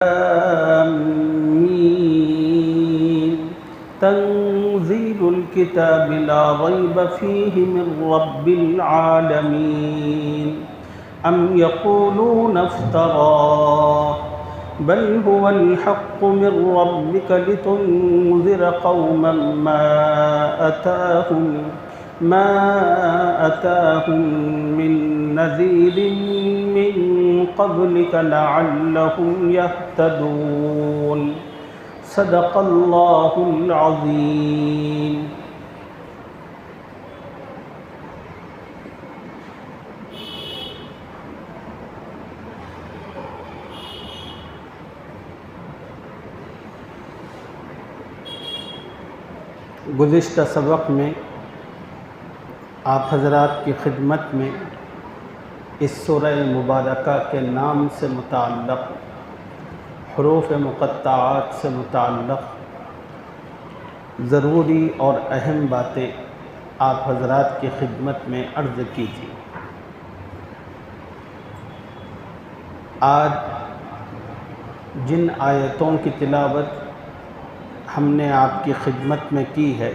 آمين تنزيل الكتاب لا ريب فيه من رب العالمين أم يقولون افتراه بل هو الحق من ربك لتنذر قوما ما أتاهم من نذير من قبلك لعلهم يهتدون صدق الله العظيم. گزشتہ سبق میں آپ حضرات کی خدمت میں اس سورہ مبارکہ کے نام سے متعلق، حروف مقطعات سے متعلق ضروری اور اہم باتیں آپ حضرات کی خدمت میں عرض کی تھی۔ آج جن آیتوں کی تلاوت ہم نے آپ کی خدمت میں کی ہے،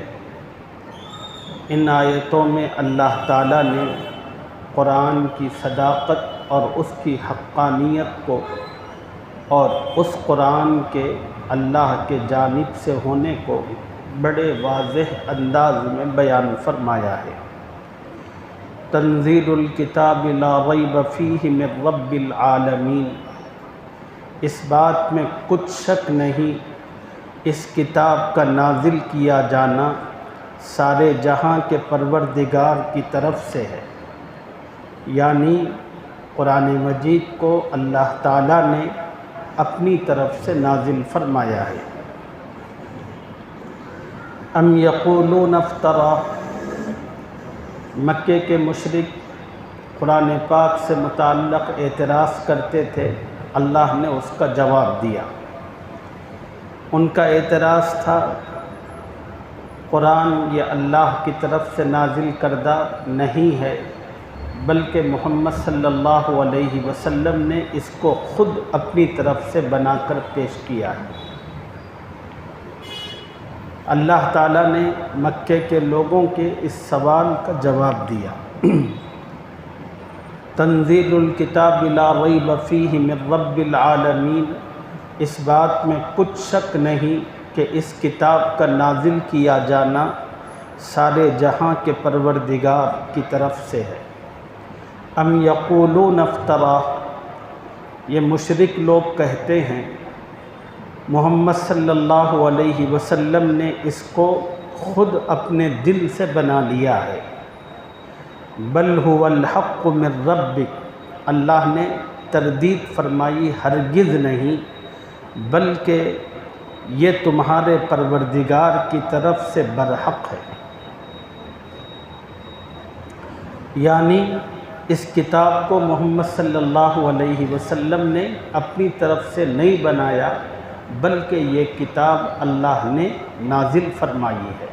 ان آیتوں میں اللہ تعالیٰ نے قرآن کی صداقت اور اس کی حقانیت کو اور اس قرآن کے اللہ کے جانب سے ہونے کو بڑے واضح انداز میں بیان فرمایا ہے۔ تنزیل الکتاب لا ریب فیہ من رب العالمین، اس بات میں کچھ شک نہیں اس کتاب کا نازل کیا جانا سارے جہاں کے پروردگار کی طرف سے ہے، یعنی قرآن مجید کو اللہ تعالیٰ نے اپنی طرف سے نازل فرمایا ہے۔ ام یقولون افترا، مکے کے مشرک قرآن پاک سے متعلق اعتراض کرتے تھے، اللہ نے اس کا جواب دیا۔ ان کا اعتراض تھا قرآن یہ اللہ کی طرف سے نازل کردہ نہیں ہے، بلکہ محمد صلی اللہ علیہ وسلم نے اس کو خود اپنی طرف سے بنا کر پیش کیا ہے۔ اللہ تعالیٰ نے مکے کے لوگوں کے اس سوال کا جواب دیا۔ تنزیل الکتاب لا ریب فیہ من رب العالمین، اس بات میں کچھ شک نہیں کہ اس کتاب کا نازل کیا جانا سارے جہاں کے پروردگار کی طرف سے ہے۔ ام یقولون افترا، یہ مشرک لوگ کہتے ہیں محمد صلی اللہ علیہ وسلم نے اس کو خود اپنے دل سے بنا لیا ہے۔ بل هو الحق من ربک، اللہ نے تردید فرمائی ہرگز نہیں، بلکہ یہ تمہارے پروردگار کی طرف سے برحق ہے۔ یعنی اس کتاب کو محمد صلی اللہ علیہ وسلم نے اپنی طرف سے نہیں بنایا، بلکہ یہ کتاب اللہ نے نازل فرمائی ہے۔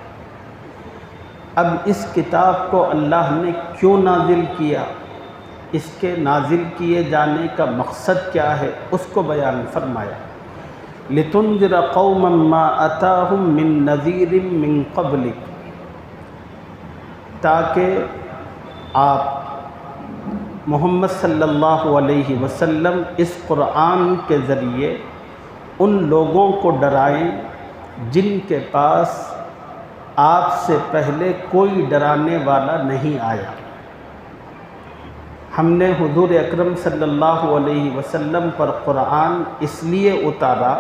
اب اس کتاب کو اللہ نے کیوں نازل کیا، اس کے نازل کیے جانے کا مقصد کیا ہے، اس کو بیان فرمایا۔ لِتُنذِرَ قَوْمًا مَا أَتَاهُم مِّن نَذِيرٍ مِّن قَبْلِكَ، تاکہ آپ محمد صلی اللہ علیہ وسلم اس قرآن کے ذریعے ان لوگوں کو ڈرائیں جن کے پاس آپ سے پہلے کوئی ڈرانے والا نہیں آیا۔ ہم نے حضور اکرم صلی اللہ علیہ وسلم پر قرآن اس لیے اتارا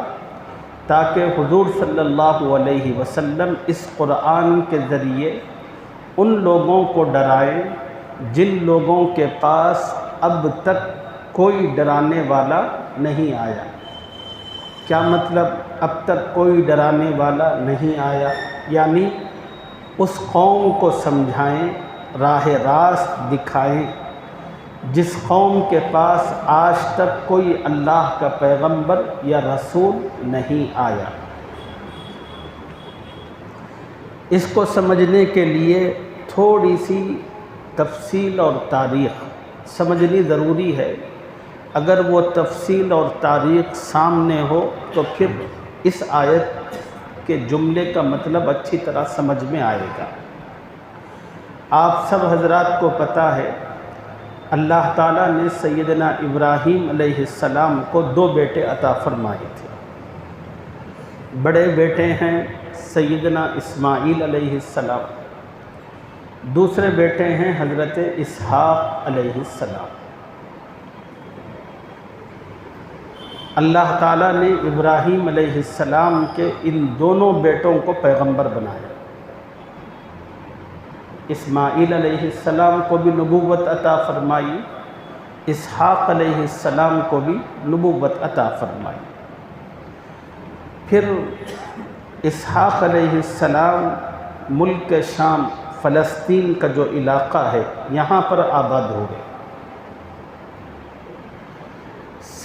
تاکہ حضور صلی اللہ علیہ وسلم اس قرآن کے ذریعے ان لوگوں کو ڈرائیں جن لوگوں کے پاس اب تک کوئی ڈرانے والا نہیں آیا۔ کیا مطلب اب تک کوئی ڈرانے والا نہیں آیا؟ یعنی اس قوم کو سمجھائیں، راہ راست دکھائیں جس قوم کے پاس آج تک کوئی اللہ کا پیغمبر یا رسول نہیں آیا۔ اس کو سمجھنے کے لیے تھوڑی سی تفصیل اور تاریخ سمجھنی ضروری ہے۔ اگر وہ تفصیل اور تاریخ سامنے ہو تو پھر اس آیت کے جملے کا مطلب اچھی طرح سمجھ میں آئے گا۔ آپ سب حضرات کو پتہ ہے اللہ تعالیٰ نے سیدنا ابراہیم علیہ السلام کو 2 بیٹے عطا فرمائے تھے۔ بڑے بیٹے ہیں سیدنا اسماعیل علیہ السلام، دوسرے بیٹے ہیں حضرت اسحاق علیہ السلام۔ اللہ تعالیٰ نے ابراہیم علیہ السلام کے ان دونوں بیٹوں کو پیغمبر بنایا۔ اسماعیل علیہ السلام کو بھی نبوت عطا فرمائی، اسحاق علیہ السلام کو بھی نبوت عطا فرمائی۔ پھر اسحاق علیہ السلام ملک شام فلسطین کا جو علاقہ ہے یہاں پر آباد ہو گئے۔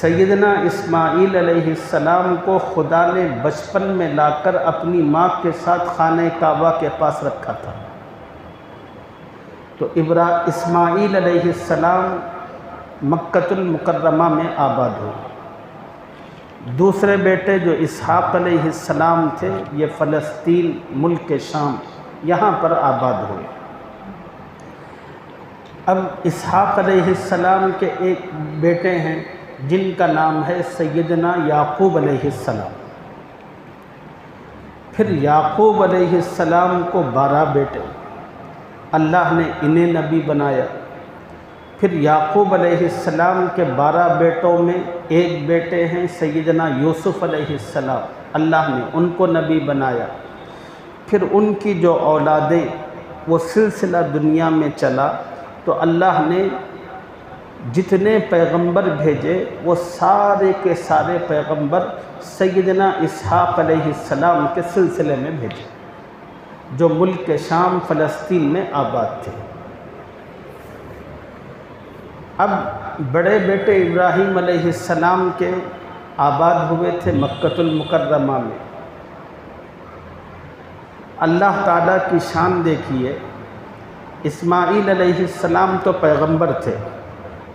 سیدنا اسماعیل علیہ السلام کو خدا نے بچپن میں لا کر اپنی ماں کے ساتھ خانہ کعبہ کے پاس رکھا تھا، تو اسماعیل علیہ السلام مکۃ المکرمہ میں آباد ہوئے۔ دوسرے بیٹے جو اسحاق علیہ السلام تھے یہ فلسطین ملک شام یہاں پر آباد ہوئے۔ اب اسحاق علیہ السلام کے ایک بیٹے ہیں جن کا نام ہے سیدنا یعقوب علیہ السلام۔ پھر یعقوب علیہ السلام کو 12 بیٹے، اللہ نے انہیں نبی بنایا۔ پھر یعقوب علیہ السلام کے 12 بیٹوں میں ایک بیٹے ہیں سیدنا یوسف علیہ السلام، اللہ نے ان کو نبی بنایا۔ پھر ان کی جو اولادیں وہ سلسلہ دنیا میں چلا تو اللہ نے جتنے پیغمبر بھیجے وہ سارے کے سارے پیغمبر سیدنا اسحاق علیہ السلام کے سلسلے میں بھیجے جو ملک شام فلسطین میں آباد تھے۔ اب بڑے بیٹے ابراہیم علیہ السلام کے آباد ہوئے تھے مکۃ المکرمہ میں۔ اللہ تعالیٰ کی شان دیکھیے، اسماعیل علیہ السلام تو پیغمبر تھے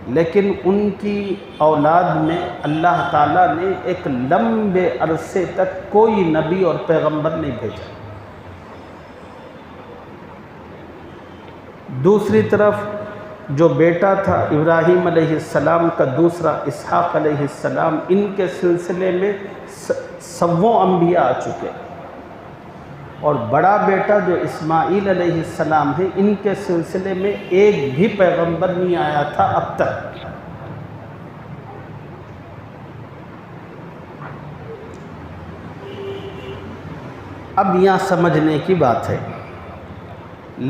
لیکن ان کی اولاد میں اللہ تعالیٰ نے ایک لمبے عرصے تک کوئی نبی اور پیغمبر نہیں بھیجا۔ دوسری طرف جو بیٹا تھا ابراہیم علیہ السلام کا دوسرا اسحاق علیہ السلام، ان کے سلسلے میں 100 انبیاء آ چکے، اور بڑا بیٹا جو اسماعیل علیہ السلام ہے ان کے سلسلے میں ایک بھی پیغمبر نہیں آیا تھا اب تک۔ اب یہاں سمجھنے کی بات ہے،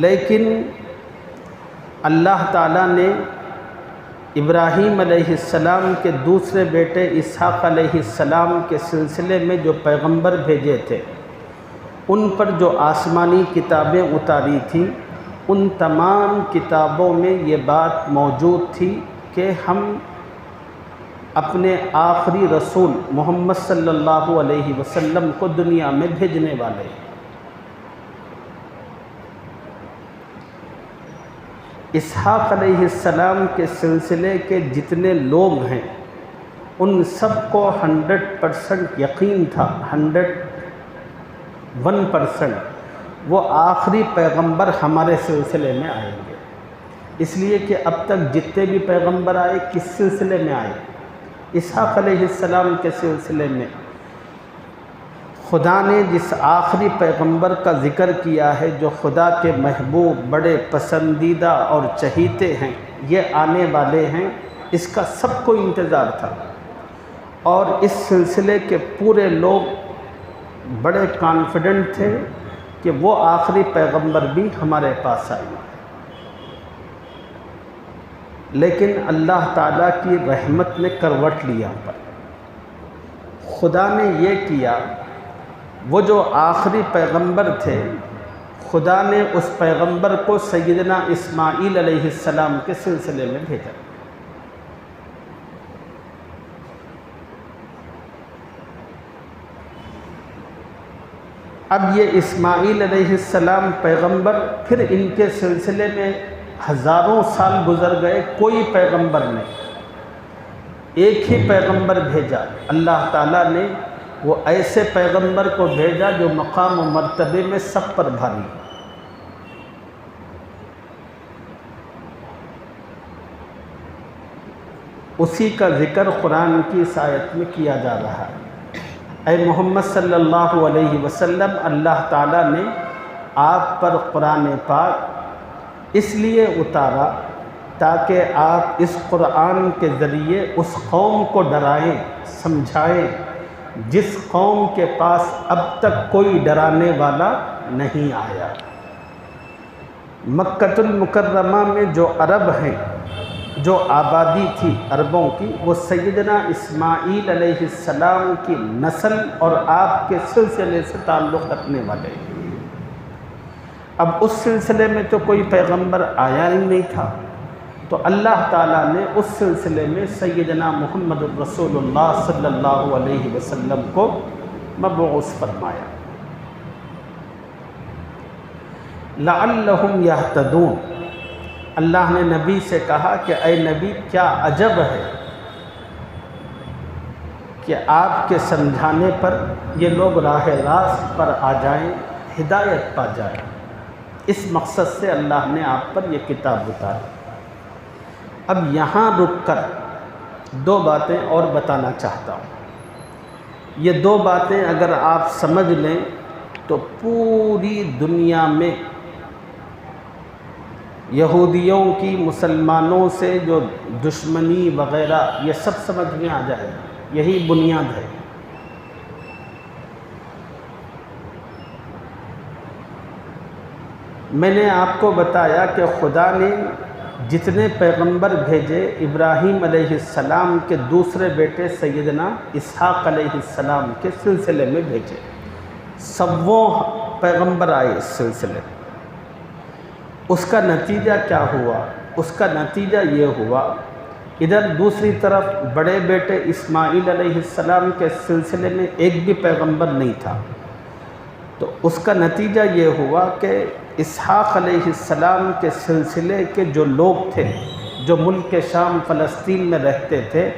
لیکن اللہ تعالیٰ نے ابراہیم علیہ السلام کے دوسرے بیٹے اسحاق علیہ السلام کے سلسلے میں جو پیغمبر بھیجے تھے ان پر جو آسمانی کتابیں اتاری تھیں ان تمام کتابوں میں یہ بات موجود تھی کہ ہم اپنے آخری رسول محمد صلی اللہ علیہ وسلم کو دنیا میں بھیجنے والے ہیں۔ اسحاق علیہ السلام کے سلسلے کے جتنے لوگ ہیں ان سب کو 100% یقین تھا، 101% وہ آخری پیغمبر ہمارے سلسلے میں آئیں گے، اس لیے کہ اب تک جتنے بھی پیغمبر آئے کس سلسلے میں آئے؟ اسحاق علیہ السلام کے سلسلے میں۔ خدا نے جس آخری پیغمبر کا ذکر کیا ہے جو خدا کے محبوب بڑے پسندیدہ اور چہیتے ہیں، یہ آنے والے ہیں، اس کا سب کو انتظار تھا، اور اس سلسلے کے پورے لوگ بڑے کانفیڈنٹ تھے کہ وہ آخری پیغمبر بھی ہمارے پاس آئیں گے۔ لیکن اللہ تعالیٰ کی رحمت نے کروٹ لیا پر خدا نے یہ کیا، وہ جو آخری پیغمبر تھے خدا نے اس پیغمبر کو سیدنا اسماعیل علیہ السلام کے سلسلے میں بھیجا۔ اب یہ اسماعیل علیہ السلام پیغمبر، پھر ان کے سلسلے میں ہزاروں سال گزر گئے، کوئی پیغمبر نہیں۔ ایک ہی پیغمبر بھیجا، اللہ تعالیٰ نے وہ ایسے پیغمبر کو بھیجا جو مقام و مرتبے میں سب پر بھاری ہے۔ اسی کا ذکر قرآن کی اس آیت میں کیا جا رہا ہے۔ اے محمد صلی اللہ علیہ وسلم، اللہ تعالیٰ نے آپ پر قرآن پاک اس لیے اتارا تاکہ آپ اس قرآن کے ذریعے اس قوم کو ڈرائیں، سمجھائیں جس قوم کے پاس اب تک کوئی ڈرانے والا نہیں آیا۔ مکۃ المکرمہ میں جو عرب ہیں، جو آبادی تھی عربوں کی، وہ سیدنا اسماعیل علیہ السلام کی نسل اور آپ کے سلسلے سے تعلق رکھنے والے ہیں۔ اب اس سلسلے میں تو کوئی پیغمبر آیا ہی نہیں تھا، تو اللہ تعالیٰ نے اس سلسلے میں سیدنا محمد الرسول اللہ صلی اللہ علیہ وسلم کو مبعوث فرمایا۔ لعلہم یہتدون، اللہ نے نبی سے کہا کہ اے نبی، کیا عجب ہے کہ آپ کے سمجھانے پر یہ لوگ راہ راست پر آ جائیں، ہدایت پا جائیں۔ اس مقصد سے اللہ نے آپ پر یہ کتاب اتاری۔ اب یہاں رک کر دو باتیں اور بتانا چاہتا ہوں۔ یہ دو باتیں اگر آپ سمجھ لیں تو پوری دنیا میں یہودیوں کی مسلمانوں سے جو دشمنی وغیرہ یہ سب سمجھ میں آ جائے گا۔ یہی بنیاد ہے۔ میں نے آپ کو بتایا کہ خدا نے جتنے پیغمبر بھیجے، ابراہیم علیہ السلام کے دوسرے بیٹے سیدنا اسحاق علیہ السلام کے سلسلے میں بھیجے۔ سبوں پیغمبر آئے اس سلسلے میں۔ اس کا نتیجہ کیا ہوا؟ اس کا نتیجہ یہ ہوا، ادھر دوسری طرف بڑے بیٹے اسماعیل علیہ السلام کے سلسلے میں ایک بھی پیغمبر نہیں تھا، تو اس کا نتیجہ یہ ہوا کہ اسحاق علیہ السلام کے سلسلے کے جو لوگ تھے، جو ملک شام فلسطین میں رہتے تھے،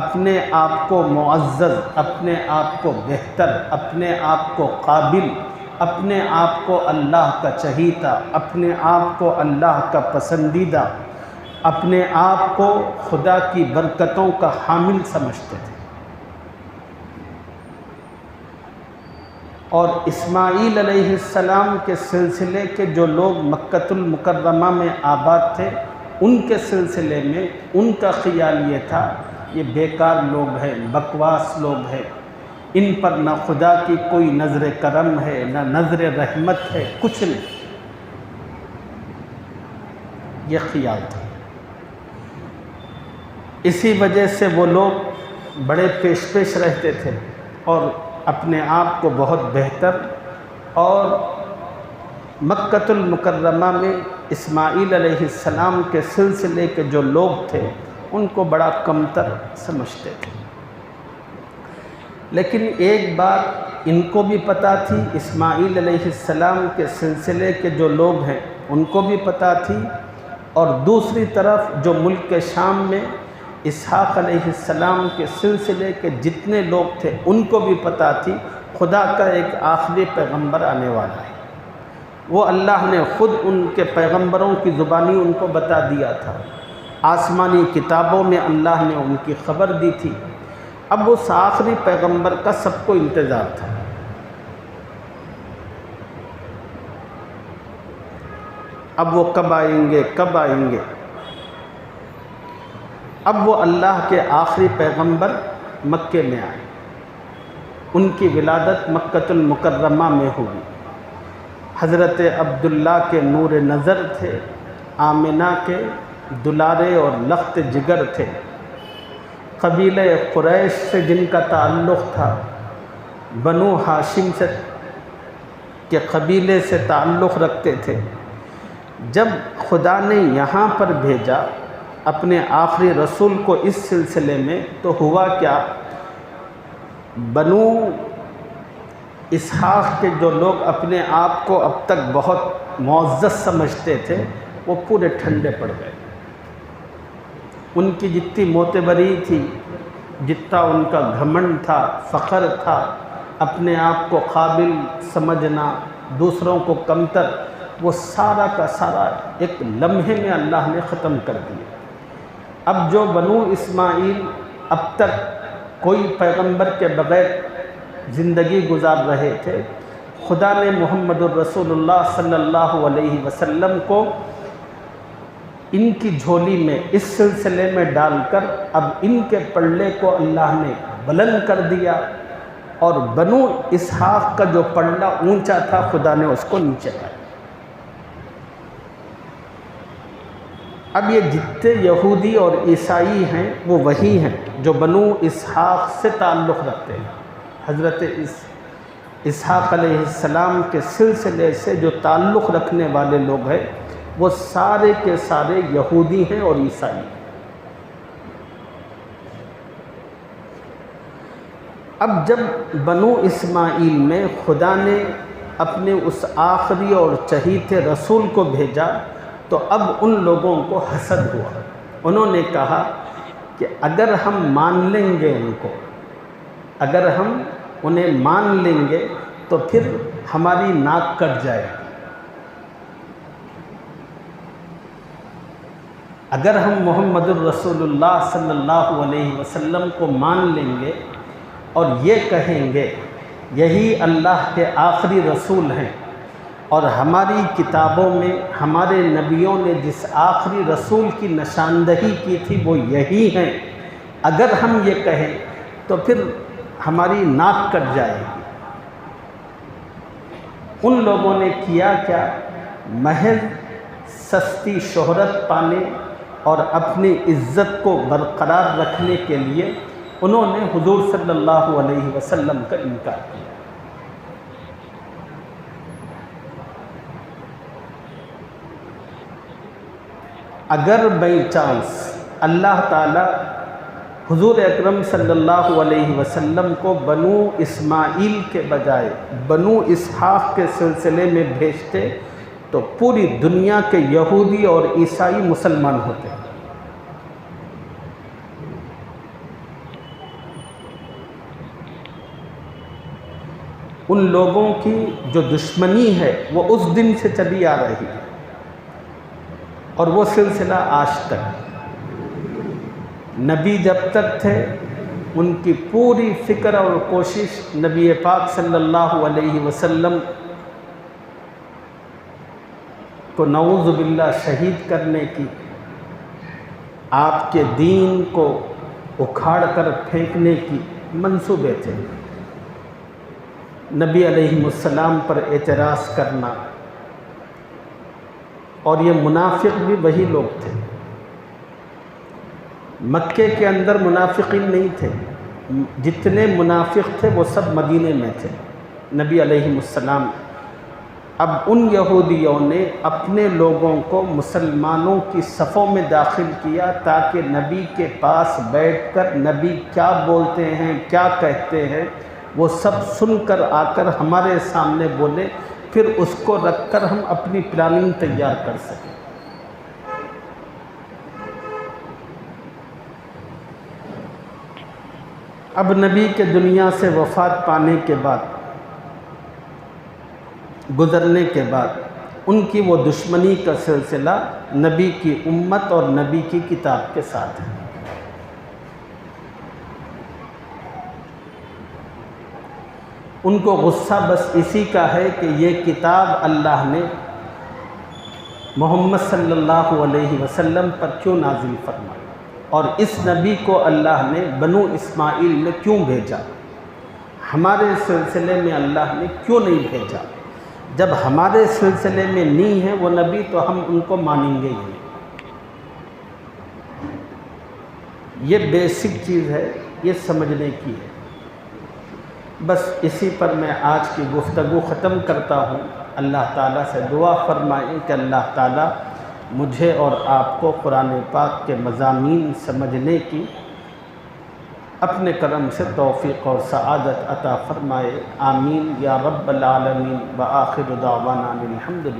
اپنے آپ کو معزز، اپنے آپ کو بہتر، اپنے آپ کو قابل، اپنے آپ کو اللہ کا چہیتا، اپنے آپ کو اللہ کا پسندیدہ، اپنے آپ کو خدا کی برکتوں کا حامل سمجھتے تھے۔ اور اسماعیل علیہ السلام کے سلسلے کے جو لوگ مکۃ المکرمہ میں آباد تھے، ان کے سلسلے میں ان کا خیال یہ تھا، یہ بیکار لوگ ہیں، بکواس لوگ ہیں، ان پر نہ خدا کی کوئی نظر کرم ہے، نہ نظر رحمت ہے، کچھ نہیں۔ یہ خیال تھا۔ اسی وجہ سے وہ لوگ بڑے پیش رہتے تھے اور اپنے آپ کو بہت بہتر، اور مکۃ المکرمہ میں اسماعیل علیہ السلام کے سلسلے کے جو لوگ تھے ان کو بڑا کمتر سمجھتے تھے۔ لیکن ایک بات ان کو بھی پتہ تھی، اسماعیل علیہ السلام کے سلسلے کے جو لوگ ہیں ان کو بھی پتہ تھی، اور دوسری طرف جو ملک شام میں اسحاق علیہ السلام کے سلسلے کے جتنے لوگ تھے ان کو بھی پتہ تھی، خدا کا ایک آخری پیغمبر آنے والا ہے۔ وہ اللہ نے خود ان کے پیغمبروں کی زبانی ان کو بتا دیا تھا، آسمانی کتابوں میں اللہ نے ان کی خبر دی تھی۔ اب اس آخری پیغمبر کا سب کو انتظار تھا۔ اب وہ کب آئیں گے، کب آئیں گے؟ اب وہ اللہ کے آخری پیغمبر مکے میں آئے۔ ان کی ولادت مکۃ المکرمہ میں ہوئی۔ حضرت عبداللہ کے نور نظر تھے، آمنہ کے دلارے اور لخت جگر تھے، قبیلہ قریش سے جن کا تعلق تھا، بنو ہاشم سے کے قبیلے سے تعلق رکھتے تھے۔ جب خدا نے یہاں پر بھیجا اپنے آخری رسول کو اس سلسلے میں، تو ہوا کیا، بنو اسحاق کے جو لوگ اپنے آپ کو اب تک بہت معزز سمجھتے تھے وہ پورے ٹھنڈے پڑ گئے۔ ان کی جتنی معتبری تھی، جتنا ان کا گھمنڈ تھا، فخر تھا، اپنے آپ کو قابل سمجھنا، دوسروں کو کمتر، وہ سارا کا سارا ایک لمحے میں اللہ نے ختم کر دیا۔ اب جو بنو اسماعیل اب تک کوئی پیغمبر کے بغیر زندگی گزار رہے تھے، خدا نے محمد الرسول اللہ صلی اللہ علیہ وسلم کو ان کی جھولی میں اس سلسلے میں ڈال کر اب ان کے پلڑے کو اللہ نے بلند کر دیا، اور بنو اسحاق کا جو پلڑا اونچا تھا خدا نے اس کو نیچے کر دیا۔ اب یہ جتنے یہودی اور عیسائی ہیں وہ وہی ہیں جو بنو اسحاق سے تعلق رکھتے ہیں۔ حضرت اسحاق علیہ السلام کے سلسلے سے جو تعلق رکھنے والے لوگ ہیں وہ سارے کے سارے یہودی ہیں اور عیسائی ہیں۔ اب جب بنو اسماعیل میں خدا نے اپنے اس آخری اور چہیتے رسول کو بھیجا تو اب ان لوگوں کو حسد ہوا۔ انہوں نے کہا کہ اگر ہم مان لیں گے ان کو، اگر ہم انہیں مان لیں گے تو پھر ہماری ناک کٹ جائے گی۔ اگر ہم محمد الرسول اللہ صلی اللہ علیہ وسلم کو مان لیں گے اور یہ کہیں گے یہی اللہ کے آخری رسول ہیں، اور ہماری کتابوں میں ہمارے نبیوں نے جس آخری رسول کی نشاندہی کی تھی وہ یہی ہیں، اگر ہم یہ کہیں تو پھر ہماری ناک کٹ جائے گی۔ ان لوگوں نے کیا کیا؟ محض سستی شہرت پانے اور اپنی عزت کو برقرار رکھنے کے لیے انہوں نے حضور صلی اللہ علیہ وسلم کا انکار کیا۔ اگر بائی چانس اللہ تعالیٰ حضور اکرم صلی اللہ علیہ وسلم کو بنو اسماعیل کے بجائے بنو اسحاق کے سلسلے میں بھیجتے تو پوری دنیا کے یہودی اور عیسائی مسلمان ہوتے۔ ان لوگوں کی جو دشمنی ہے وہ اس دن سے چلی آ رہی ہے، اور وہ سلسلہ آج تک۔ نبی جب تک تھے ان کی پوری فکر اور کوشش نبی پاک صلی اللہ علیہ وسلم کو نعوذ باللہ شہید کرنے کی، آپ کے دین کو اکھاڑ کر پھینکنے کی منصوبے تھے۔ نبی علیہ السلام پر اعتراض کرنا، اور یہ منافق بھی وہی لوگ تھے۔ مکے کے اندر منافقین نہیں تھے، جتنے منافق تھے وہ سب مدینے میں تھے۔ نبی علیہ السلام اب ان یہودیوں نے اپنے لوگوں کو مسلمانوں کی صفوں میں داخل کیا تاکہ نبی کے پاس بیٹھ کر نبی کیا بولتے ہیں، کیا کہتے ہیں، وہ سب سن کر آ کر ہمارے سامنے بولے، پھر اس کو رکھ کر ہم اپنی پلاننگ تیار کر سکیں۔ اب نبی کے دنیا سے وفات پانے کے بعد، گزرنے کے بعد، ان کی وہ دشمنی کا سلسلہ نبی کی امت اور نبی کی کتاب کے ساتھ ہے۔ ان کو غصہ بس اسی کا ہے کہ یہ کتاب اللہ نے محمد صلی اللہ علیہ وسلم پر کیوں نازل فرمائی، اور اس نبی کو اللہ نے بنو اسماعیل میں کیوں بھیجا، ہمارے سلسلے میں اللہ نے کیوں نہیں بھیجا۔ جب ہمارے سلسلے میں نہیں ہے وہ نبی تو ہم ان کو مانیں گے ہی نہیں۔ یہ بیسک چیز ہے، یہ سمجھنے کی ہے۔ بس اسی پر میں آج کی گفتگو ختم کرتا ہوں۔ اللہ تعالیٰ سے دعا فرمائیں کہ اللہ تعالیٰ مجھے اور آپ کو قرآن پاک کے مضامین سمجھنے کی اپنے کرم سے توفیق اور سعادت عطا فرمائے۔ آمین یا رب العالمین۔ وآخر دعوانا الحمدللہ۔